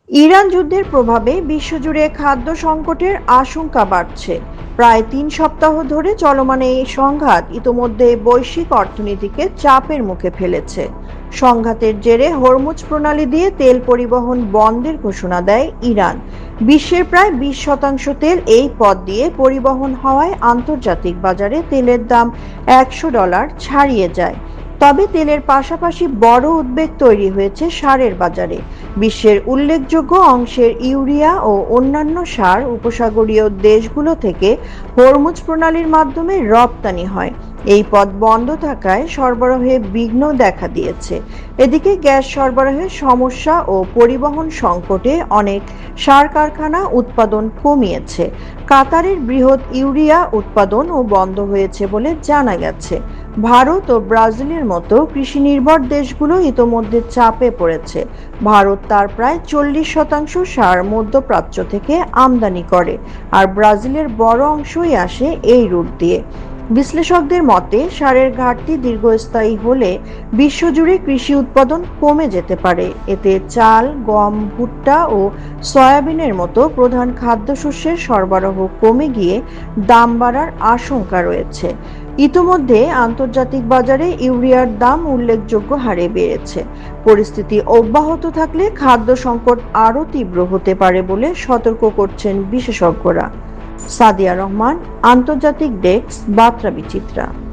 Iran যুদ্ধের প্রভাবে বিশ্বজুড়ে খাদ্য সংকটের আশঙ্কা বাড়ছে। প্রায় ৩ সপ্তাহ ধরে চলমান এই সংঘাত ইতোমধ্যে বৈশ্বিক অর্থনীতিকে চাপের মুখে ফেলেছে। সংঘাতের জেরে হরমুজ প্রণালী দিয়ে তেল পরিবহন বন্ধের ঘোষণা দেয় ইরান। বিশ্বের প্রায় 20% তেল এই পথ দিয়ে পরিবহন হওয়ায় আন্তর্জাতিক বাজারে তেলের দাম $100 ছাড়িয়ে যায়। তবে তেলের পাশাপাশি বড় উদ্বেগ তৈরি হয়েছে সারের বাজারে। বিশ্বের উল্লেখযোগ্য অংশের ইউরিয়া ও অন্যান্য সার উপসাগরীয় দেশগুলো থেকে হরমুজ প্রণালীর মাধ্যমে রপ্তানি হয়। এই পথ বন্ধ থাকায় সরবরাহে বিঘ্ন দেখা দিয়েছে। এদিকে গ্যাস সরবরাহের সমস্যা ও পরিবহন সংকটে অনেক সার কারখানা উৎপাদন কমিয়েছে। কাতারের বৃহৎ ইউরিয়া উৎপাদনও বন্ধ হয়েছে বলে জানা গেছে। ভারত ও ব্রাজিলের মতো কৃষি নির্ভর দেশগুলো ইতোমধ্যে চাপে পড়েছে। ভারত তার প্রায় 40% সার মধ্যপ্রাচ্য থেকে আমদানি করে, আর ব্রাজিলের বড় অংশই আসে এই রুট দিয়ে। বিশ্লেষকদের মতে সারের ঘাটতি দীর্ঘস্থায়ী হলে বিশ্বজুড়ে কৃষি উৎপাদন কমে যেতে পারে। এতে চাল, গম, ভুট্টা ও সয়াবিনের মতো প্রধান খাদ্যশস্যের সরবরাহ কমে গিয়ে দাম বাড়ার আশঙ্কা রয়েছে। ইতোমধ্যে আন্তর্জাতিক বাজারে ইউরিয়ার দাম উল্লেখযোগ্য হারে বেড়েছে। পরিস্থিতি অব্যাহত থাকলে খাদ্য সংকট আরও তীব্র হতে পারে বলে সতর্ক করছেন বিশেষজ্ঞরা। সাদিয়া রহমান, আন্তর্জাতিক ডেস্ক, বার্তা বিচিত্রা।